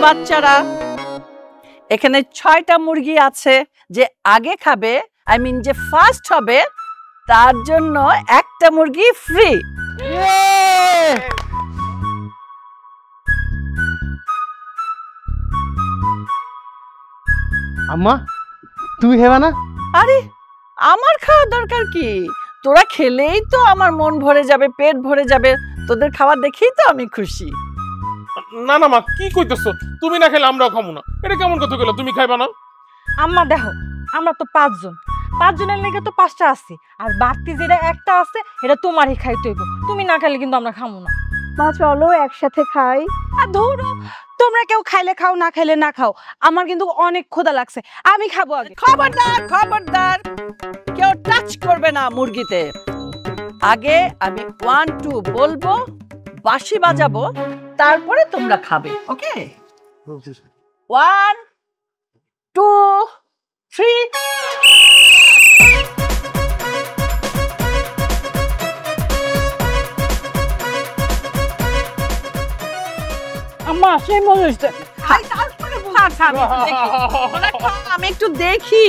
বাচ্চারা, এখানে 6টা মুরগি আছে। যে আগে খাবে, আই মিন যে ফার্স্ট হবে, তার জন্য একটা মুরগি ফ্রি। আম্মা তুমি খাবা না? আরে আমার খাওয়ার দরকার কি? তোরা খেলেই তো আমার মন ভরে যাবে, পেট ভরে যাবে। তোদের খাবার দেখেই তো আমি খুশি। না না মা, কি কইতেছো? তুমি না খেলে আমরাও খাবো না, এটা কেমন কথা কইলা? তুমি খাইবা না? আম্মা দেখো, আমরা তো 5 জন, 5 জনের লেগে তো 5টা আছে, আর বাড়তি যেটা একটা আছে এটা তোমারই খাইতে হইব। তুমি না খেলে কিন্তু আমরা খাবো না। মা চলো একসাথে খাই। আর ধরো, তোমরা কেউ খাইলে খাও, না খাইলে না খাও, আমার কিন্তু অনেক ক্ষুধা লাগছে, আমি খাবো আগে। খবরদার খবরদার, কেউ টাচ করবে না মুরগিতে। আগে আমি 1 2 বলবো, বাঁশি বাজাবো, তারপরে তোমরা খাবে। ওকে? 1 2 3। আম্মা সেই মনে হচ্ছে। আমি একটু দেখি,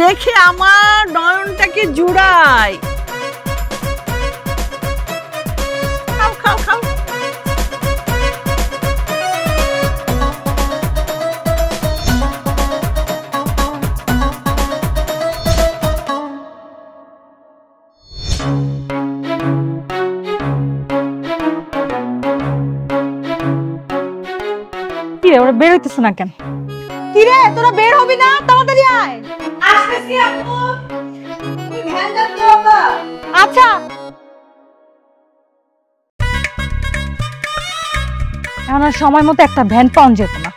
দেখে আমার নয়নটাকে জুড়াই। খাও খাও খাও। কিরে ওরা বের হইতেছে না কেন? কিরে তোরা বের হবি না? তাড়াতাড়ি আয়। আসতেছি আপু, তুমি ভ্যান যাচ্ছো বাবা। আচ্ছা। এখন আর সময় মতো একটা ভ্যান পাওয়া যেত না।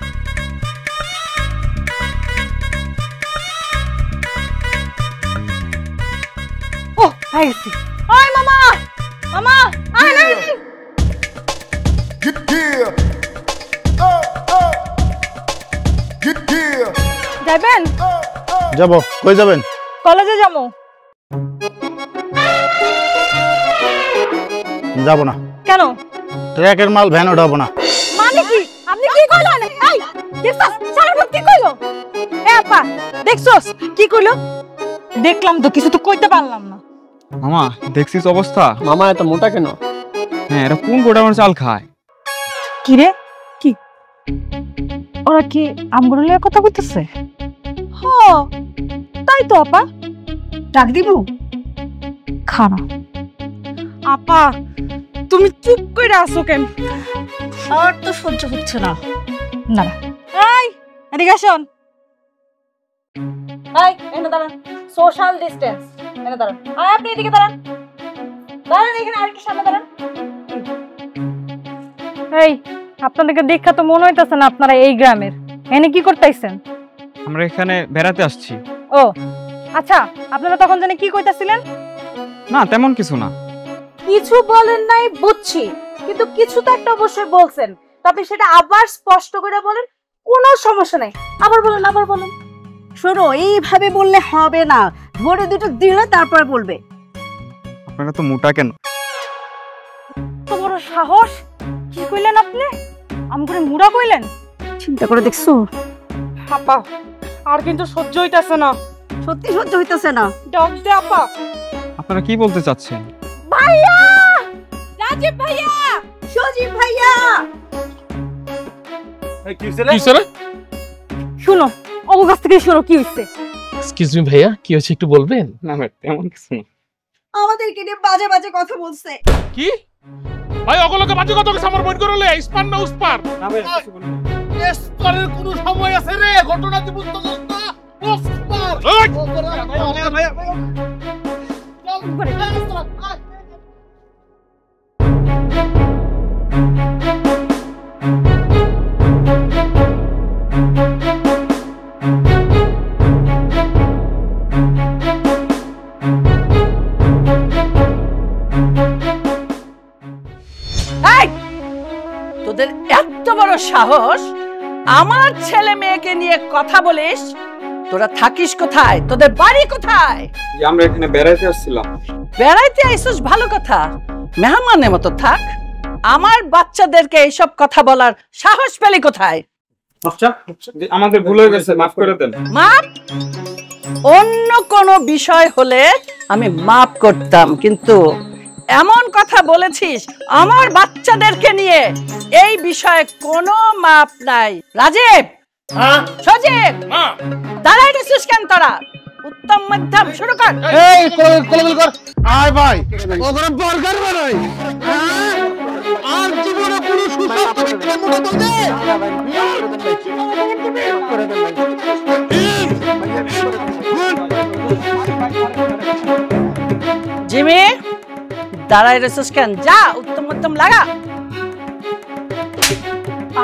ও আই গেছি। আয় মামা, মামা আয় না। যাবেন? যাবো। কই যাবেন? কলেজে যাবো। যাবো না। কেন? ট্রাকের মাল ভ্যান উঠাবো না। মানে কি? আপনি কি কইলেন? এই দেখছস সারাক্ষণ কি কইলো? এ আপা দেখছস কি কইলো? দেখলাম তো, কিছু তো কইতে পারলাম না। মামা দেখছিস অবস্থা? মামা এত মোটা কেন? হ্যাঁ, এটা কোন গোটা আমার চাল খায়? কি রে? কি ওরা কি আমগুলো নিয়ে কথা কইতেছে? হ তাই তো আপা। ডাক দিব? খানা আপা, তুমি চুপ করে আসো কেন? আর তো সহ্য হচ্ছে না। না এই এদিকে আসুন। এই এখানে দাঁড়ান, সোশ্যাল ডিসটেন্স। এখানে দাঁড়ান। আপনি এদিকে দাঁড়ান, দাঁড়ান এখানে, আরেকটু সামনে দাঁড়ান। এই আপনাদেরকে দেখা তো মনে হইতেছে না আপনারা এই গ্রামের। এনে কি করতেছেন? আমরা এখানে বেড়াতে আসছি। ও আচ্ছা, আপনারা তখন জানি কি কইতাছিলেন? না তেমন কিছু না। কিছু বলেন নাই বুঝছি, কিন্তু কিছু তো একটা অবশ্যই বলছেন। আপনি সেটা আবার স্পষ্ট করে বলেন, কোনো সমস্যা নাই। আবার বলেন, আবার বলেন। শোনো, এইভাবে বললে হবে না, ভোরে দুটো দিলে তারপর বলবে। আপনারা তো মোটা কেন? তো বড় সাহস! কি কইলেন আপনি? আমগুলো মুড়া কইলেন? চিন্তা করে দেখছো? আপা আর কিন্তু সহ্য হইতাছে না। সত্যি সহ্য হইতাছে না। ডক দে আপা। আপনারা কি বলতে চাচ্ছেন? ভাইয়া, রাজীব ভাইয়া, সজীব ভাইয়া। কি হইছে রে? শুনো, ওর কাছ থেকে শুনো কি হইছে। এক্সকিউজ মি ভাইয়া, কি হচ্ছে একটু বলবেন? না ম্যাম তেমন কিছু না। আমাদেরকে নিয়ে বাজে বাজে কথা বলছে। কি ভাই, অগলকে বাজে কথা কইছ? আমার মন করলে ইসপার না উসপার? না ভাই কিছু বলিনি। ইসপারের কোনো সময় আছে রে? ঘটনা কি বুঝতে পারছ না? উসপার ভাইয়া তোদের এত বড় সাহস, আমার ছেলে মেয়েকে নিয়ে কথা বলিস? তোরা থাকিস কোথায়? তোদের বাড়ি কোথায়? আমরা এখানে বেড়াতে আসছিলাম। বেড়াইতে আইসুস, ভালো কথা, মেহমানের মতো থাক। আমার বাচ্চাদেরকে এইসব কথা বলার সাহস পেলি কোথায়? আচ্ছা আমাদের ভুল হয়ে গেছে, মাফ করে দেন। মাপ অন্য কোনো বিষয় হলে আমি মাপ করতাম, কিন্তু এমন কথা বলেছিস আমার বাচ্চাদেরকে নিয়ে, এই বিষয়ে কোনো মাপ নাই। রাজীব, হ্যাঁ সজীব, মা দাঁড়াই রয়েছিস কেন তোরা? উত্তম মধ্যম শুরু কর। এই কোলাবিল কর। আয় ভাই, ওগরে বার্গার বানাই। হ্যাঁ? আর জীবনে কোনো সুস্বাস্থ্য কেমন বলতে? জিমি, দাঁড়াই রয়েছিস কেন? যা উত্তম মধ্যম লাগা।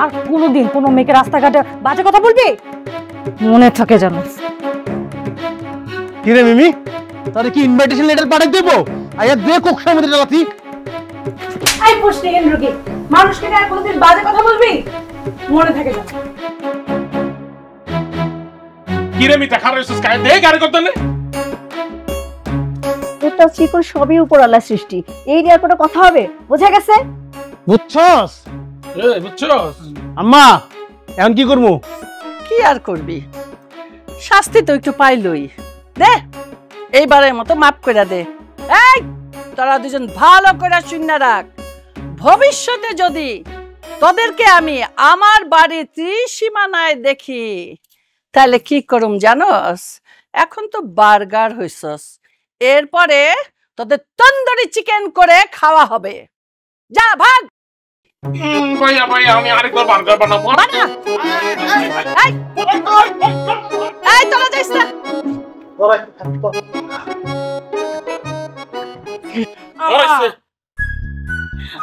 আর কোনোদিন কোনো মেয়েকে রাস্তাঘাটে বাজে কথা বলবি, মনে থাকে জানো। কি রে মিমি, তারে কি ইনভাইটেশন লেটার পাঠিয়ে দেব? আয়া দে কোকসার মধ্যে লাথি। এই পোস্টে এন্ড্রুকি, মানুষকে আর কোনোদিন বাজে কথা বলবি, মনে থাকে জানো। কিরে মিতা খারাপ হইছিস কাই দে গাড়ি করতে নে। এটা চিকন সবই উপরওয়ালা সৃষ্টি, এই নিয়ে আর কোনো কথা হবে? বোঝা গেছে? বুঝছস? এই বুঝছস? আম্মা এখন কি করবো? কি আর করবি, শাস্তি তো একটু পাইলই। দে এইবারের মতো মাফ করে দে। এই তোরা দুজন ভালো করে শুনে রাখ, ভবিষ্যতে যদি তোদেরকে আমি আমার বাড়ির ত্রিসীমানায় দেখি তাহলে কি করুম জানোস? এখন তো বার্গার হইছস, এরপরে তোদের তন্দুরি চিকেন করে খাওয়া হবে। যা ভাগ ভাইয়া ভাইয়া আমি আরেকবার বার্গার বানাবো। বানা। এই, এই তোরা যাইস না।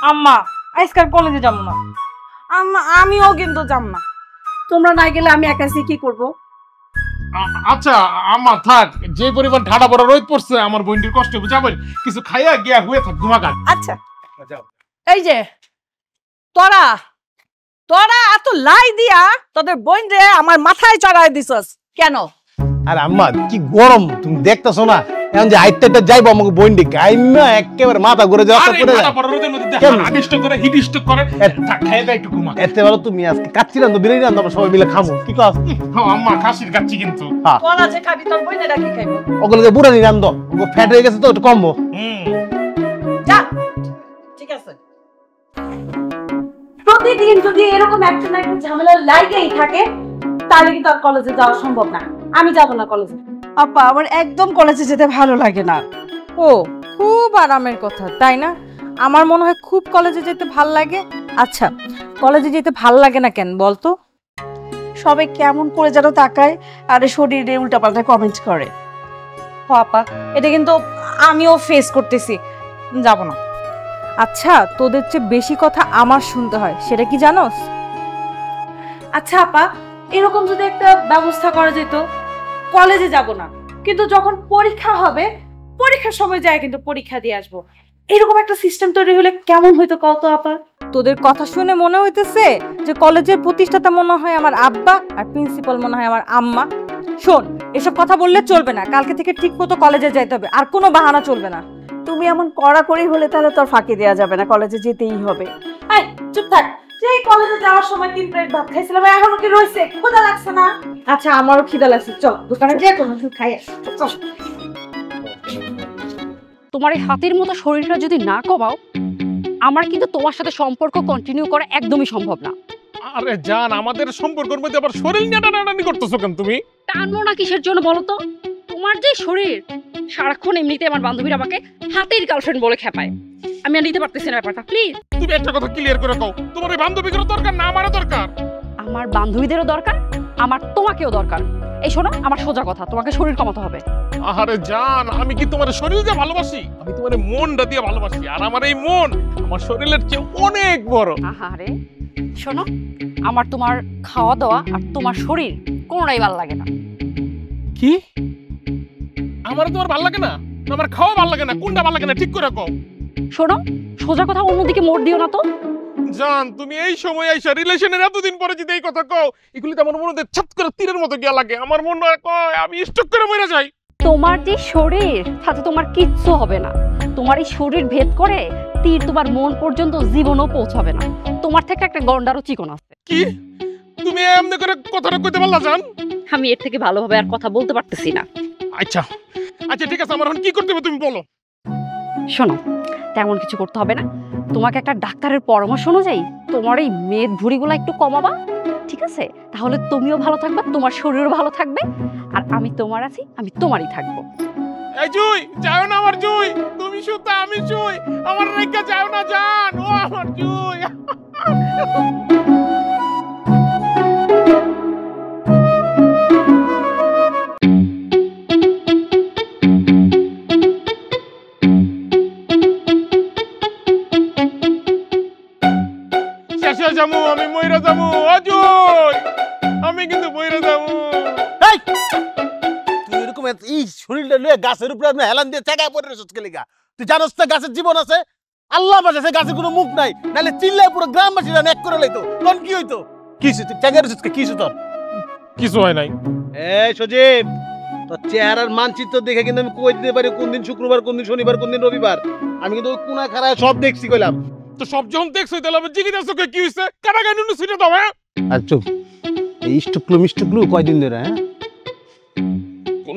আম্মা আজকাল কলেজে যাবো না। আম্মা আমিও কিন্তু যাব না। তোমরা না গেলে আমি একা কি করব? আচ্ছা আমার থাক, যে পরিমাণ ঠাডা বড় রোদ পড়ছে আমার বোনটির কষ্ট বুঝাবেন, কিছু খাইয়া গিয়া হয়ে থাক ঘুমাগান। আচ্ছা এই যে তোরা তোরা এত লাই দিয়া তোদের বোন রে আমার মাথায় চড়াই দিছস কেন? আরে আম্মা কি গরম তুমি দেখতেছো না? এখন যে হাইটটা যাইবো আমাকে বইন্ডি গাইমা একেবারে মাথা ঘুরে যাওয়া আরে করে ঠাডা যায়। বড় রোদের মধ্যে কেন? আদিষ্ট করে হিট স্ট্রোক করে থাক খাইয়া দেয় একটু ঘুমা। এতে ভালো তুমি আজকে কাচ্চি রান্ধো, বিরিয়ানি রান্ধো, আমরা সবাই মিলে খাবো। কি কস? হ্যাঁ আম্মা খাসির কাচ্চি কিন্তু। তোরা যে খাবি তোর বোন এরা কি খাইবো? ওগুলোকে বুড়ানি রান্ধো, ওগুলো ফ্যাট হয়ে গেছে তো একটু কমবো। যা ঠিক আছে। প্রতিদিন যদি এরকম একটা না একটা ঝামেলা লাগেই থাকে তাহলে কিন্তু আর কলেজে যাওয়া সম্ভব না। আমি যাব না কলেজে। আপা আমার একদম কলেজে যেতে ভালো লাগে না। ও খুব আরামের কথা তাই না? আমার মনে হয় খুব কলেজে যেতে ভাল লাগে। আচ্ছা কলেজে যেতে ভাল লাগে না কেন বলতো? সবাই কেমন করে যেন তাকায় আর শরীরে উল্টাপাল্টা কমেন্ট করে। আপা এটা কিন্তু আমিও ফেস করতেছি, যাব না। আচ্ছা তোদের চেয়ে বেশি কথা আমার শুনতে হয়, সেটা কি জানোস? আচ্ছা আপা এরকম যদি একটা ব্যবস্থা করা যেত, কলেজে যাব না কিন্তু যখন পরীক্ষা হবে পরীক্ষার সময় যায় কিন্তু পরীক্ষা দিয়ে আসবো, এরকম একটা সিস্টেম তৈরি হলে কেমন হইতো কত আপা? তোদের কথা শুনে মনে হইতেছে যে কলেজের প্রতিষ্ঠাতা মনে হয় আমার আব্বা আর প্রিন্সিপাল মনে হয় আমার আম্মা। শোন এসব কথা বললে চলবে না, কালকে থেকে ঠিক মতো কলেজে যাইতে হবে, আর কোনো বাহানা চলবে না। তুমি এমন কড়াকড়ি হলে তাহলে তোর ফাঁকি দেওয়া যাবে না, কলেজে যেতেই হবে। এই চুপ থাক, সেই কলেজে যাওয়ার সময় 3 প্লেট ভাত খাইছিলাম, এখনো কি রইছে? ক্ষুধা লাগছে না? আচ্ছা আমারও খিদা লাগছে, চল দোকানে গিয়ে কোনো কিছু খাই আসি। চল। তোমার এই হাতির মতো শরীরটা যদি না কমাও, আমার কিন্তু তোমার সাথে সম্পর্ক কন্টিনিউ করা একদমই সম্ভব না। আরে জান আমাদের সম্পর্কের মধ্যে আবার শরীর নিয়ে টানাটানি করতেছো কেন তুমি? টানবো না কিসের জন্য বলো তো? তোমার যে শরীর, সারাক্ষণ এমনিতে আমার বান্ধবীরা আমাকে হাতির গার্লফ্রেন্ড বলে খেপায়, আমি আর নিতে পারতেছি না ব্যাপারটা। প্লিজ তুমি একটা কথা ক্লিয়ার করে কও, তোমার এই বান্ধবীগুলো দরকার না আমারও দরকার? আমার বান্ধবীদেরও দরকার, আমার তোমাকেও দরকার। এই শোনো আমার সোজা কথা, তোমাকে শরীর কমাতে হবে। আরে জান আমি কি তোমার শরীর দিয়ে ভালোবাসি? আমি তোমার মনটা দিয়ে ভালোবাসি, আর আমার এই মন আমার শরীরের চেয়ে অনেক বড়। আহারে শোনো, আমার তোমার খাওয়া দাওয়া আর তোমার শরীর কোনোটাই ভালো লাগে না। কি? আমার তোমার ভালো লাগে না? আমার খাওয়া ভালো লাগে না? কোনটা ভালো লাগে না ঠিক করে কও। শোনো সোজা কথা, অন্যদিকে মোড় দিও না তো। জান তুমি এই সময় আইসা রিলেশনের এতদিন পরে যদি এই কথা কও, এগুলি তো আমার মনে ছাত করে তীরের মতো গিয়া লাগে। আমার মন কয় আমি স্টক করে মরে যাই। তোমার যে শরীর তাতে তোমার কিচ্ছু হবে না, তোমার এই শরীর ভেদ করে তীর তোমার মন পর্যন্ত জীবনও পৌঁছাবে না। তোমার থেকে একটা গন্ডারও চিকন আছে। কি তুমি এমনি করে কথাটা কইতে পারলা জান? আমি এর থেকে ভালোভাবে আর কথা বলতে পারতেছি না। আচ্ছা আচ্ছা ঠিক আছে, আমার এখন কি করতে হবে তুমি বলো। শোনো, তেমন কিছু করতে হবে না। তোমাকে একটা ডাক্তারের পরামর্শ অনুযায়ী তোমার এই মেদ ভুঁড়িগুলো একটু কমাবা, ঠিক আছে? তাহলে তুমিও ভালো থাকবে, তোমার শরীরও ভালো থাকবে, আর আমি তোমার আছি, আমি তোমারই থাকবো। এই জুই, যাও না আমার জুই, তুমি সুতা আমি জুই, আমার রেখা যাও না জান, ও আমার জুই। শেষে যামু, আমি মইরা যামু, ও জুই, আমি কিন্তু মইরা যামু। তুই এরকম এই শরীরটা লয়ে গাছের উপরে আপনি হেলান দিয়ে চাকায় পড়ে রেছিস কে লিগা? তুই জানোস না গাছের জীবন আছে? আল্লাহ বাঁচাছে, গাছের কোনো মুখ নাই, নাহলে চিল্লায় পুরো গ্রামবাসীরা নেক করে লইতো। তখন কি হইতো? কিছু তুই চাকায় রেছিস কে? কিছু তোর কিছু হয় নাই। এই সজীব, তোর চেহারার মানচিত্র দেখে কিন্তু আমি কই দিতে পারি কোন দিন শুক্রবার, কোন দিন শনিবার, কোন দিন রবিবার। আমি কিন্তু ওই কোনা খাড়ায় সব দেখছি কইলাম। তো সব যখন দেখছো তাহলে আমি জিজ্ঞাসা করে কি হইছে? কাটা গায় নুনু ছিটে দাও। হ্যাঁ আর চুপ, এই স্টুকলু মিস্টুকলু কয়দিন ধরে? হ্যাঁ, কোন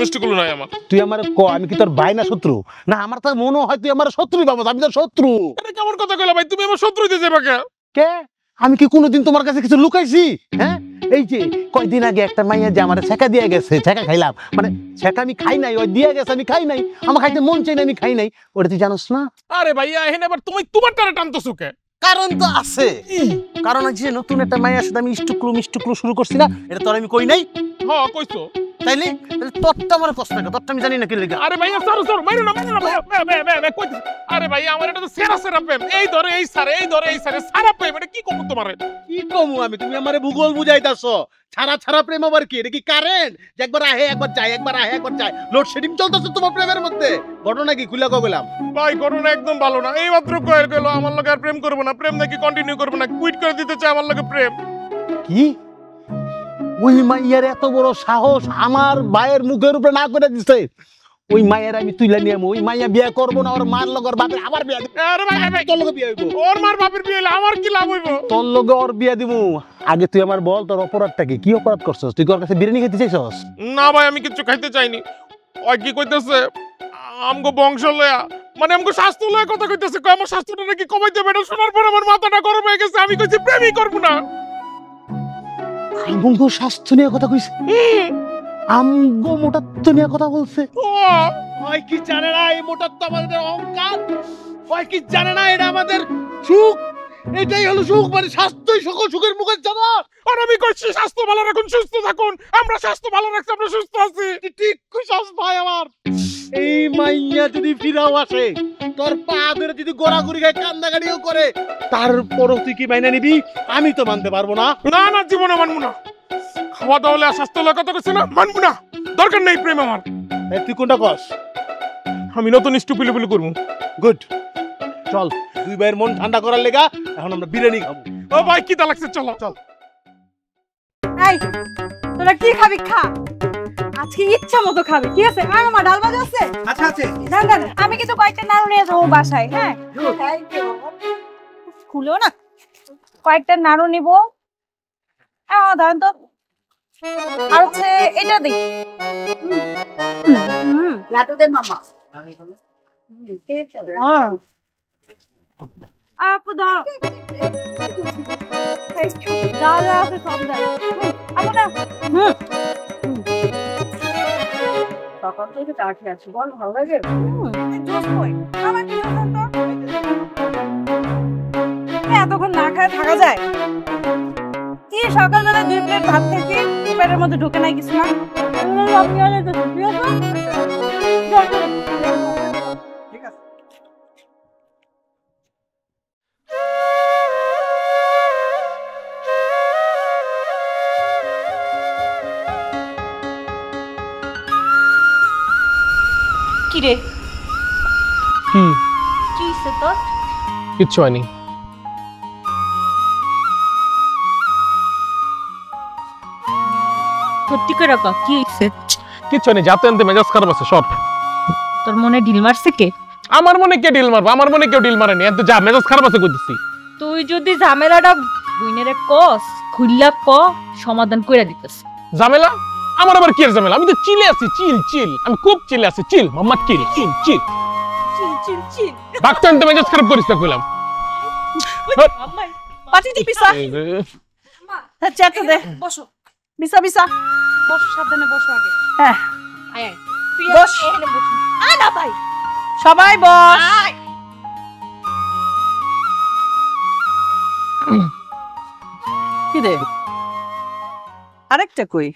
মিষ্টিগুলো নাই আমার। তুই আমার ক, আমি কি তোর ভাই না শত্রু? না, আমার তো মনে হয় তুই আমার শত্রুই ভাবছ। আমি তোর শত্রু। এটা কেমন কথা কইলা ভাই? তুমি আমার শত্রু হইতে যাবে কে? কে? আমি কি কোনোদিন তোমার কাছে কিছু লুকাইছি? হ্যাঁ, এই যে কয়দিন আগে একটা মাইয়া যে আমার ছেকা দিয়ে গেছে, ছেকা খাইলাম, মানে ছেকা আমি খাই নাই, ওই দিয়ে গেছে আমি খাই নাই, আমার খাইতে মন চাই না, আমি খাই নাই, ওটা তুই জানোস না? আরে ভাইয়া এখানে আবার তুমি তোমার টানে টানতেছো কে? কারণ তো আছে, কারণ আছে নতুন একটা মাইয়ার সাথে আমি মিষ্টুকলু শুরু করছি না, এটা তোর আমি কই নাই? হ্যাঁ কইছো। তাইলে তোরটা আমার কষ্ট না, তোরটা আমি জানি না কি লেগে। আরে ভাইয়া সরো মাইরো না ভাইয়া, বে কইছো। আরে ভাইয়া আমার এটা তো সেরা প্রেম, এই ধরে এই সারে সারা প্রেম, এটা কি কম তোমারে? কি কমু আমি? তুমি আমারে ভূগোল বুঝাইতাছো। ছাড়া প্রেম আবার কি? এটা কি কারেন্ট যে একবার আহে একবার যায়, একবার আহে একবার যায়? লোডশেডিং চলতেছে তোমার প্রেমের মধ্যে? ঘটনা কি খুলে কইলাম? ভাই ঘটনা একদম ভালো না। এই মাত্র কয়ের গেল আমার লগে আর প্রেম করব না, প্রেম নাকি কন্টিনিউ করব না, কুইট করে দিতে চাই আমার লগে প্রেম। কি? ওই মাইয়ার এত বড় সাহস আমার ভাইয়ের মুখের উপরে না করে দিছে? ওই মায়ের আমি তুইলা নিয়ে ওই মাইয়া বিয়ে করবো না, ওর মার লগর বাপের আবার বিয়ে দিব। আরে ভাই তোর লগে বিয়ে হইব? ওর মার বাপের বিয়ে হইলে আমার কি লাভ হইব? তোর লগে ওর বিয়ে দিব। আগে তুই আমার বল, তোর অপরাধটা কি? কি অপরাধ করছস? তুই ওর কাছে বিরিয়ানি খেতে চাইছস? না ভাই আমি কিছু খাইতে চাইনি। ওই কি কইতেছে আমগো বংশ লয়া, মানে আমগো স্বাস্থ্য লয়া কথা কইতেছে, কই আমার স্বাস্থ্যটা নাকি কমাইতে হবে। এটা শোনার পর আমার মাথাটা গরম হয়ে গেছে। আমি কইছি প্রেমই করব না। আমগো স্বাস্থ্য নিয়ে কথা কইছে? আমগো মোটাত্ব নিয়ে কথা বলছে? ওই কি জানে না এই মোটাত্ব আমাদের অহংকার? ওই কি জানে না এটা আমাদের সুখ? এটাই হলো সুখ, মানে স্বাস্থ্যই সকল সুখের মুখের জানা। আর আমি কইছি স্বাস্থ্য ভালো রাখুন, সুস্থ থাকুন। আমরা স্বাস্থ্য ভালো রাখছি, আমরা সুস্থ আছি। ঠিক কইছস ভাই আমার। এই মাইয়া যদি ফিরাও আসে, তোর পা ধরে যদি গোড়াগুড়ি গায়ে কান্দাকাটিও করে, তারপরও তুই কি মাইনা নিবি? আমি তো মানতে পারবো না। না না, জীবনে মানবো না। খাওয়া দাওয়া হলে স্বাস্থ্য লয়া কথা কইছে না, মানবো না। দরকার নেই প্রেম আমার। তুই কোনটা কস? আমি নতুন স্টুপিলিপিলি করবো। গুড, চল দুই ভাইয়ের মন ঠান্ডা করার লেগা এখন আমরা বিরিয়ানি খাবো। ও ভাই কি তা লাগছে, চলো চল। এই তোরা কি খাবি খা, আজকে ইচ্ছা মতো খাবি, ঠিক আছে? আর আমার ডাল ভাজা আছে? আচ্ছা আছে। না না, আমি কিন্তু কয়েকটা নাড়ু নিয়ে যাবো বাসায়। হ্যাঁ, খুলেও না, কয়েকটা নাড়ু নিবো। দাঁড়ান তো, আর হচ্ছে এটা দিই। লাটু দেন মামা। আপু দাও, ডাল আছে সব দাও। আপু না, সকাল থেকে চা খেয়ে আছি, বল ভালো লাগে? জোস কই আমার কি হলো তো? এতক্ষণ না খায় থাকা যায়? কি সকালবেলা 2 প্লেট ভাত খেয়েছি, পেটের মধ্যে ঢুকে নাই কিছু না। আপনি আগে তো ঠিক আছে, ঠিক আছে। কি রে, কি কি হইছে তোর? কিচ্ছু হয়নি। সত্যি করে রাখা, কি হইছে? কিচ্ছু হয়নি, যাতে আনতে মেজাজ খারাপ আছে সব। তোর মনে ঢিল মারছে কে? আমার মনে কে ডিল মারবো? আমার মনে কেউ ডিল মারেনি। এত যা মেজাজ খারাপ আছে কইতেছি। তুই যদি ঝামেলাটা বুইনেরে কস, খুললা ক সমাধান কইরা দিতেছে। ঝামেলা আমার আবার কি ঝামেলা? আমি তো চিলে আছি, চিল চিল, আমি খুব চিলে আছি, চিল মাম্মা চিল চিল চিল চিল চিল চিল। ডাক্তার তো মেজাজ খারাপ করিস না কইলাম। পাটি দি পিসা হ্যাঁ চেতে দে বসো বিসা বিসা বসো, সাবধানে বসো আগে। হ্যাঁ আয় আয় বস। এখানে বসো। আয় না ভাই সবাই বস। কি রে আরেকটা কই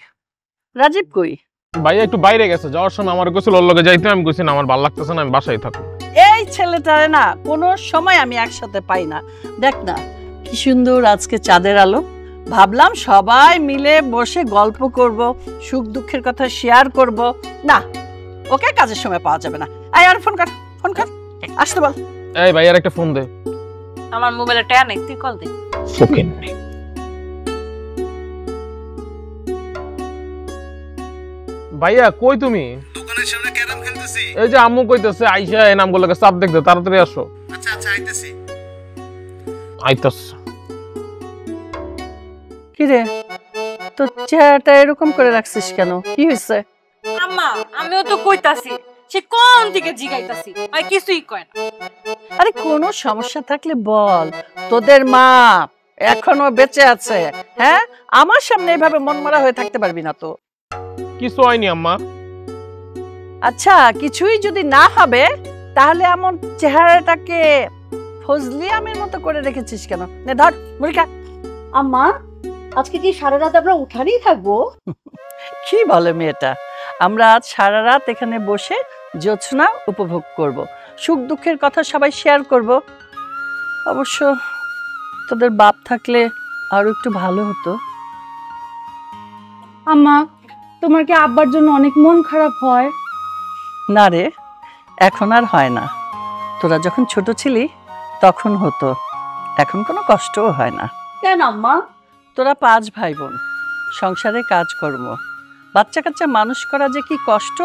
রাজীব কই? ভাইয়া একটু বাইরে গেছে, যাওয়ার সময় আমার কইছিল ওর লগে যাইতে, আমি কইছি না আমার ভালো লাগতেছে না, আমি বাসায় থাকো। এই ছেলেটারে না কোনো সময় আমি একসাথে পাই না। দেখ না কি সুন্দর আজকে চাঁদের আলো, ভাবলাম সবাই মিলে বসে গল্প করব, সুখ দুঃখের কথা শেয়ার করব। না ওকে কাজের সময় পাওয়া যাবে না। আয় আর ফোন কর, ফোন কর, আসতে বল। এই ভাইয়ার একটা ফোন দে। আমার মোবাইলে টাকা নেই, তুই কল দে। ওকে ভাইয়া কই তুমি? দোকানের সামনে ক্যারাম খেলতেছি। এই যে আম্মু কইতেছে আইসা এই নামগুলোকে চাপ দেখতে, তাড়াতাড়ি আসো। আচ্ছা আচ্ছা আইতেছি। আইতাস। কি রে তোর চেহারাটা এরকম করে রাখছিস কেন? কি হয়েছে? আম্মা আমিও তো কইতাছি, সে কোন দিকে জিগাইতাছি, ভাই কিছুই কয় না। আরে কোনো সমস্যা থাকলে বল, তোদের মা এখনো বেঁচে আছে। হ্যাঁ আমার সামনে এইভাবে মনমরা হয়ে থাকতে পারবি না তো। কিছু হয়নি আম্মা। আচ্ছা কিছুই যদি না হবে তাহলে এমন চেহারাটাকে ফজলি আমের মতো করে রেখেছিস কেন? নে ধর মুড়ি খা। আম্মা আজকে কি সারা রাত আমরা উঠানেই থাকবো? কি বলে মেয়েটা, আমরা আজ সারা রাত এখানে বসে জ্যোৎস্না উপভোগ করব, সুখ দুঃখের কথা সবাই শেয়ার করব। অবশ্য তোদের বাপ থাকলে আরো একটু ভালো হতো। আম্মা তোমার কি আব্বার জন্য অনেক মন খারাপ হয়? না রে এখন আর হয় না, তোরা যখন ছোট ছিলি তখন হতো, এখন কোনো কষ্টও হয় না। কেন আম্মা? তোরা 5 ভাই বোন, সংসারে কাজকর্ম, বাচ্চা কাচ্চা মানুষ করা যে কি কষ্ট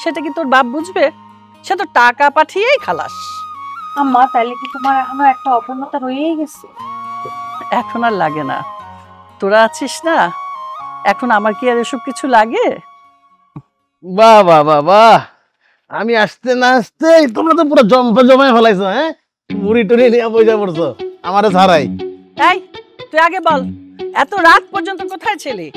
সেটা কি তোর বাপ বুঝবে? সে তো টাকা পাঠিয়েই খালাস। আম্মা তাইলে কি তোমার এখনো একটা অপূর্ণতা রয়েই গেছে? এখন আর লাগে না, তোরা আছিস না, এখন আমার কি আর এসব কিছু লাগে? বাহ বাহ বাহ বাহ, আমি আসতে না আসতেই তোমরা তো পুরো জমায় ফেলাইছো। হ্যাঁ মুড়ি টুড়ি নিয়ে বইজা পড়ছো আমারে ছাড়াই। এই তুই আগে বল, এত রাত পর্যন্ত কোথায় ছিলি?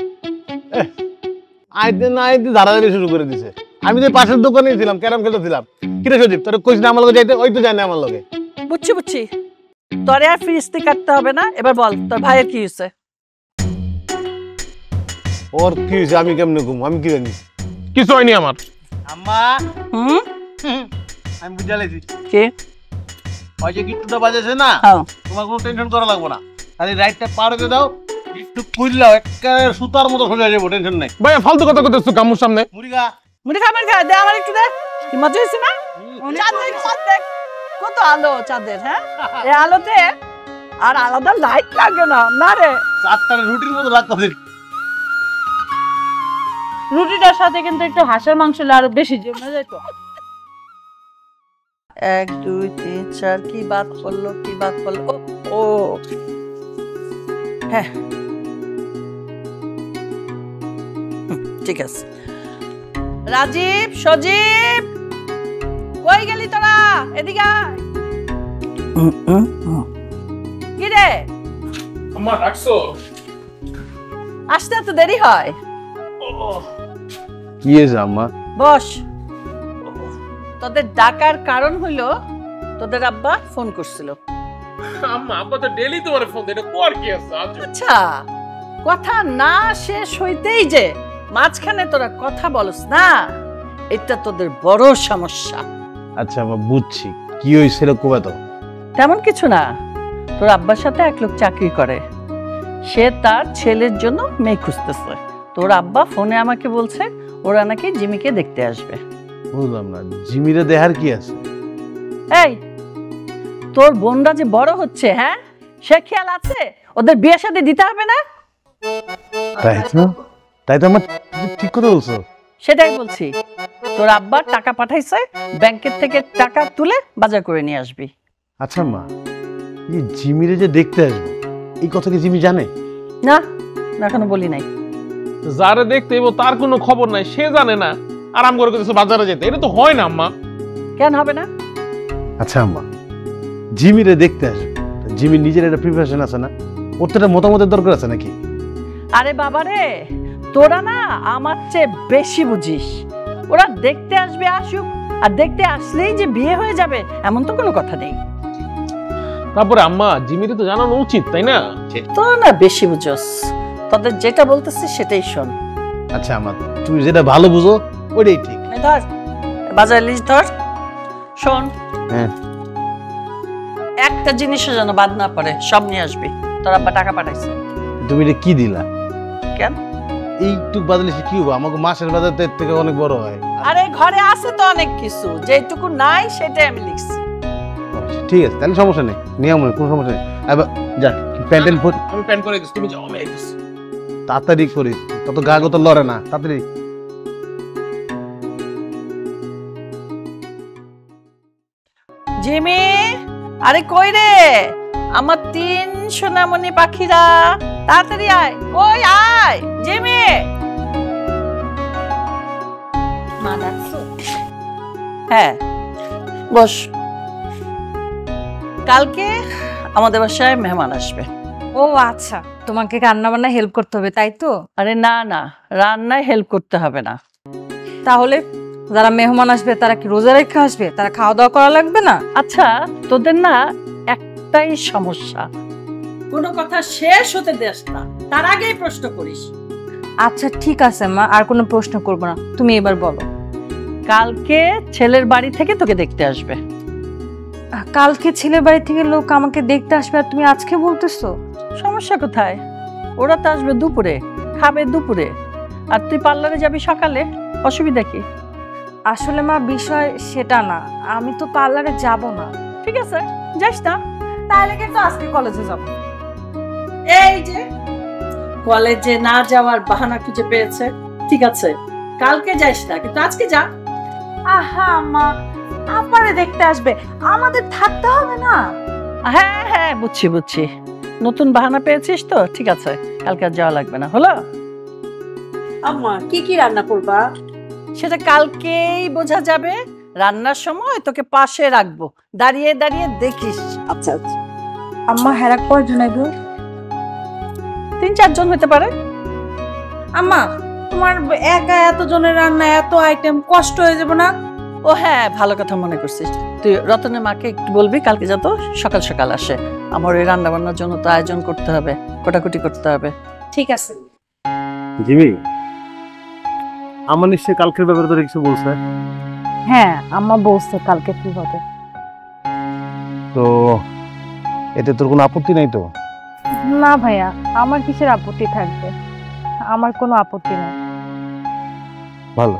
আইতে না আইতে ধারাধারি শুরু করে দিছে। আমি তো পাশের দোকানে ছিলাম, ক্যারাম খেলতেছিলাম। কিরে সজীব তোর কইস না আমার লগে যাইতে? ওই তো জানে আমার লগে। বুঝছি বুঝছি, তোরে আর ফিরিস্তি কাটতে হবে না। এবার বল তোর ভাইয়ের কি হয়েছে? ওর কি হয়েছে আমি কেমনে ঘুম? আমি কি জানি? কিছু হয়নি আমার। আম্মা হুম আমি বুঝা লাইছি। কে? ওই যে গিট্টুটা বাজেছে না, হ্যাঁ তোমার কোনো টেনশন করা লাগবে না। খালি রাইটটা পার হতে দাও, একটু খুললাও একেবারে সুতার মতো সোজা যাবো, টেনশন নাই। ভাইয়া ফালতু কথা কইতেছো কামুর সামনে। মুড়িগা মুড়ি খাবার খা দে, আমার একটু দে। কি মজা হয়েছে না? চাঁদ দেখ, চাঁদ দেখ, কত আলো চাঁদের। হ্যাঁ এই আলোতে আর আলাদা লাইট লাগে না। না রে চারটা রুটির মতো লাগতেছে। রুটিটার সাথে কিন্তু একটু হাঁসের মাংস হলে আরো বেশি জমে যেত। 1 2 3 4 কি বাত করলো, কি বাত করলো? ও হ্যাঁ ঠিক আছে। রাজীব সজীব কই গেলি তোরা? এদিকে আয়। কি রে আম্মা ডাকছো? আসতে এত দেরি হয়? কি হয়েছে আম্মা? বস। তোদের ডাকার কারণ হইলো তোদের আব্বা ফোন করছিল। আম্মা আব্বা তো ডেইলি তোমার ফোন দেয়, এটা কোয়ার কি আছে? আচ্ছা কথা না শেষ হইতেই যে মাঝখানে তোরা কথা বলস না, এটা তোদের বড় সমস্যা। আচ্ছা আম্মা বুঝছি, কি হয়েছিল কবে? তো তেমন কিছু না, তোর আব্বার সাথে এক লোক চাকরি করে, সে তার ছেলের জন্য মেয়ে খুঁজতেছে। তোর আব্বা ফোনে আমাকে বলছে ওরা নাকি জিমিকে দেখতে আসবে। বুঝলাম না, জিমিরে দেখার কি আছে? এই তোর বোনরা যে বড় হচ্ছে, হ্যাঁ সে খেয়াল আছে ওদের বিয়ে শাদী দিতে হবে না? তাই তো আমার ঠিক কথা বলছো। সেটাই বলছি, তোর আব্বা টাকা পাঠাইছে, ব্যাংকের থেকে টাকা তুলে বাজার করে নিয়ে আসবি। আচ্ছা মা, এই জিমিরে যে দেখতে আসবো এই কথা কি জিমি জানে? না এখনো বলি নাই। যারে দেখতে এবো তার কোনো খবর নাই, সে জানে না আরাম করে কিছু বাজারে যেতে, এটা তো হয় না আম্মা। কেন হবে না? আচ্ছা আম্মা, জিমিরে দেখতে আসবে, জিমির নিজের একটা প্রিপারেশন আছে না, ওর তো একটা মতামতের দরকার আছে নাকি? আরে বাবারে, তোরা না আমার চেয়ে বেশি বুঝিস। ওরা দেখতে আসবে আসুক, আর দেখতে আসলেই যে বিয়ে হয়ে যাবে এমন তো কোনো কথা নেই। তারপরে আম্মা জিমিরে তো জানানো উচিত, তাই না? তো না বেশি বুঝোস, তোদের যেটা বলতেছিস সেটাই শোন। আচ্ছা আম্মা, তুমি যেটা ভালো বুঝো ওইটাই ঠিক। ধর বাজার লিস্ট ধর, শোন। হ্যাঁ। একটা জিনিসও যেন বাদ না পড়ে, সব নিয়ে আসবি। তোর আব্বা টাকা পাঠাইছে। তুমি এটা কি দিলা? কেন? এইটুক বাদলে সে কি হবে? আমাকে মাসের বাজার তো এর থেকে অনেক বড় হয়। আরে ঘরে আছে তো অনেক কিছু, যেটুকু নাই সেটাই আমি লিখছি। ঠিক আছে, তাহলে সমস্যা নেই, নিয়ম কোনো সমস্যা নেই। এবার যা প্যান্টেল পর, আমি প্যান্ট করে দিচ্ছি, তুমি যাও, আমি আইতেছি। তাড়াতাড়ি করিস, তত গা গত লড়ে না, তাড়াতাড়ি। জিমি, আরে কই রে আমার 3 সোনামণি পাখিরা, তাড়াতাড়ি আয়। কই আয় জিমি। মা ডাকছো? হ্যাঁ বস। কালকে আমাদের বাসায় মেহমান আসবে। ও আচ্ছা, তোমাকে রান্না বান্না হেল্প করতে হবে তাই তো? আরে না না, রান্নায় হেল্প করতে হবে না। তাহলে যারা মেহমান আসবে তারা কি রোজা রেখে আসবে? তারা খাওয়া দাওয়া করা লাগবে না? আচ্ছা তোদের না একটাই সমস্যা, কোনো কথা শেষ হতে দেস না, তার আগেই প্রশ্ন করিস। আচ্ছা ঠিক আছে মা, আর কোনো প্রশ্ন করব না, তুমি এবার বলো। কালকে ছেলের বাড়ি থেকে তোকে দেখতে আসবে। কালকে ছেলের বাড়ি থেকে লোক আমাকে দেখতে আসবে আর তুমি আজকে বলতেছো? সমস্যা কোথায়? ওরা তো আসবে দুপুরে, খাবে দুপুরে, আর তুই পার্লারে যাবি সকালে, অসুবিধা কি? আসলে মা বিষয় সেটা না, আমি তো পার্লারে যাব না। ঠিক আছে যাস না, তাহলে কিন্তু আজকে কলেজে যাব। এই যে কলেজে না যাওয়ার বাহানা খুঁজে পেয়েছে। ঠিক আছে কালকে যাস না, কিন্তু আজকে যা। আহা মা, আপারে দেখতে আসবে, আমাদের থাকতে হবে না? হ্যাঁ হ্যাঁ বুঝছি বুঝছি, নতুন বাহানা পেয়েছিস তো, ঠিক আছে কালকে আর যাওয়া লাগবে না, হলো? আম্মা কি কি রান্না করবা? সেটা কালকেই বোঝা যাবে। রান্নার সময় তোকে পাশে রাখবো, দাঁড়িয়ে দাঁড়িয়ে দেখিস। আচ্ছা আচ্ছা। আম্মা হেরাক কয়জন আইব? 3-4 জন হতে পারে। আম্মা তোমার একা এত জনের রান্না, এত আইটেম, কষ্ট হয়ে যাবে না? ও হ্যাঁ ভালো কথা মনে করছিস, তুই রতনের মাকে একটু বলবি কালকে যত সকাল সকাল আসে। আমার ওই রান্না বান্নার জন্য তো আয়োজন করতে হবে, কোটাকুটি করতে হবে। ঠিক আছে। জিমি, আমার নিশ্চয়ই কালকের ব্যাপারে তো কিছু বলছে? হ্যাঁ আম্মা বলছে কালকে কি হবে। তো এতে তোর কোনো আপত্তি নাই তো? না ভাইয়া, আমার কিসের আপত্তি থাকবে? আমার কোনো আপত্তি নেই। ভালো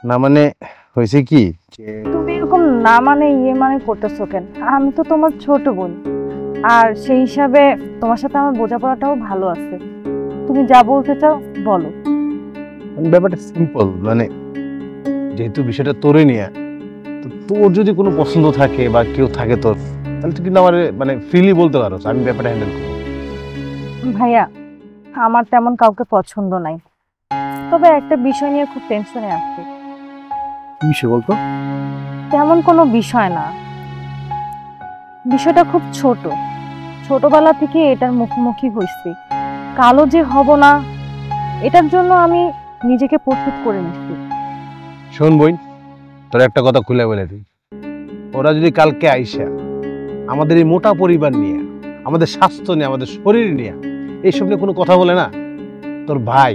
না, মানে হয়েছে কি, তুমি এরকম না মানে ইয়ে মানে করতেছো কেন? আমি তো তোমার ছোট বোন, আর সেই হিসাবে তোমার সাথে আমার বোঝাপড়াটাও ভালো আছে। তুমি যা বলতে চাও বলো। ব্যাপারটা সিম্পল, মানে যেহেতু বিষয়টা তোরে নিয়ে, তো তোর যদি কোনো পছন্দ থাকে বা কেউ থাকে তোর, তাহলে তুই কিন্তু আমার মানে ফ্রিলি বলতে পারো, আমি ব্যাপারটা হ্যান্ডেল করবো। ভাইয়া আমার তেমন কাউকে পছন্দ নাই, তবে একটা বিষয় নিয়ে খুব টেনশনে আছি। কি বিষয় বলতো? তেমন কোনো বিষয় না, বিষয়টা খুব ছোট। ছোটবেলা থেকে এটার মুখোমুখি হয়েছি, কালো যে হব না এটার জন্য আমি নিজেকে প্রস্তুত করে নিচ্ছি। শোন বোন, তোর একটা কথা খুলে বলে দিই, ওরা যদি কালকে আইসা আমাদের এই মোটা পরিবার নিয়ে, আমাদের স্বাস্থ্য নিয়ে, আমাদের শরীর নিয়ে এইসব নিয়ে কোনো কথা বলে না, তোর ভাই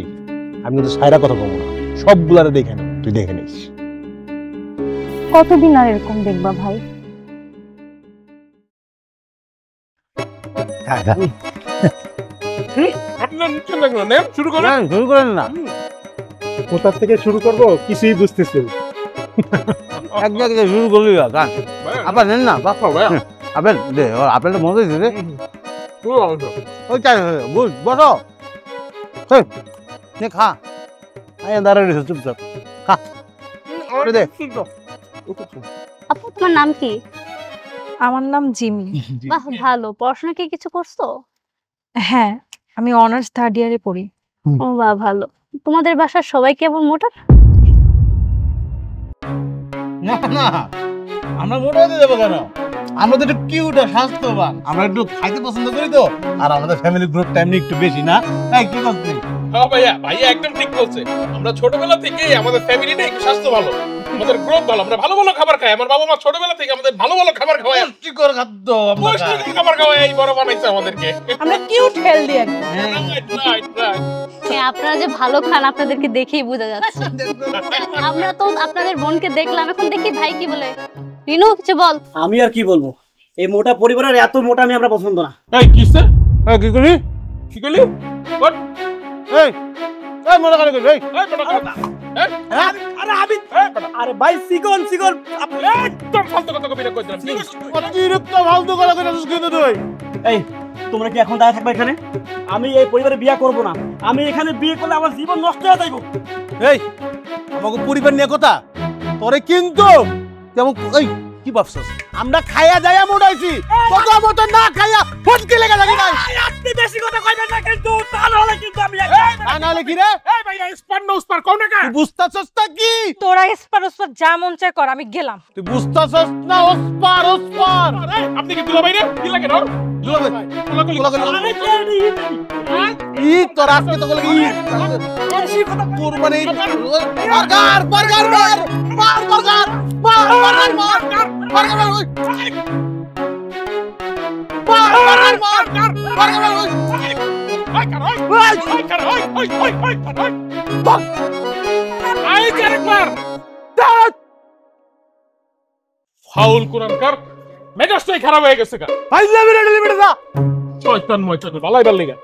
আমি কিন্তু সাইরা কথা কমো না, সবগুলারে দেখে নেব, তুই দেখে নিস। কতদিন আর এরকম দেখবা ভাই? আপনার নিচে লাগলো না, শুরু করেন। শুরু করেন না, কোথা থেকে শুরু করব কিছুই বুঝতেছি না। এক জায়গায় শুরু করলি গান আবার নেন না বাপ, আপেল দে, আপেলটা মজা দিতে দে, ওই চাই বুঝ বসো, নে খা, আয় দাঁড়ায় রয়েছে চুপচাপ খা দে। আপু তোমার নাম কি? আমার নাম জিমি। বাহ ভালো, পড়াশোনা কি কিছু করছো? হ্যাঁ আমি অনার্স 3rd ইয়ারে পড়ি। ও বাহ, ভালো। তোমাদের বাসার সবাই কেমন মোটা? না না, আমরা মোটা হতে যাবো কেন? আমরা তো একটু কিউট আর স্বাস্থ্যবান, আমরা একটু খাইতে পছন্দ করি তো, আর আমাদের ফ্যামিলি গ্রোথ টাইম একটু বেশি না, তাই কি করছিস? হ্যাঁ ভাইয়া একদম ঠিক বলছে। আমরা ছোটবেলা থেকে আমাদের ফ্যামিলিটা একটু স্বাস্থ্য ভালো, আমাদের গ্রোথ ভালো, আমরা ভালো ভালো খাবার খাই। আমার বাবা মা ছোটবেলা থেকে আমাদের ভালো ভালো খাবার খাওয়ায়, পুষ্টিকর খাদ্য আমরা খাই। পুষ্টিকর খাবার খাওয়ায় এই বড় বানাইছে আমাদেরকে। আমরা কিউট হেলদি একদম। হ্যাঁ, আপনারা যে ভালো খান আপনাদেরকে দেখেই বোঝা যাচ্ছে। আমরা তো আপনাদের বোনকে দেখলাম, এখন দেখি ভাই কি বলে। রিনু কিছু বল। আমি আর কি বলবো, এই মোটা পরিবারের এত মোটা আমি আমরা পছন্দ না। এই কিসে কি করি? কি করলি? বল। এই এই মোটা করে কই? এই বড় কথা। আরে আমি আরে ভাই সিগন আপনি একদম ফালতু কথা কবি না কই দিলাম। অতিরিক্ত ফালতু কথা কইতাছিস কিন্তু তুই। এই তোমরা কি এখন দাঁড়িয়ে থাকবে এখানে? আমি এই পরিবারে বিয়ে করব না। আমি এখানে বিয়ে করলে আমার জীবন নষ্ট হয়ে যাইব। এই আমাকে পরিবার নিয়ে কথা তোরে কিন্তু কেমন এই কি ভাবছস? আমরা খাইয়া যাইয়া মোটাইছি, কত মতো না খাইয়া ফটকে লেগে লাগি নাই। আপনি বেশি কথা কইবেন না কিন্তু, তাহলে কিন্তু আমি নালে কি রে? এই ভাইয়া স্পার কোন না? তুই বুঝতাছস তা কি? তোরা স্পার যা মন চায় কর, আমি গেলাম। তুই বুঝতাছস না? ওসপার আপনি কি দুলা ভাই রে? কি লাগে না? দুলা ভাই ই তোর আজকে তো বলে ই তোর মানে বার্গার বার্গার মার মার বার্গার মার বার্গার মার বার্গার মার বার্গার মার বার্গার ফাউল কোরআন কার মেজাজটাই খারাপ হয়ে গেছে কা। ভাই লেবে লেবে দা শয়তান ময়তান ভালাই ভাল লাগা।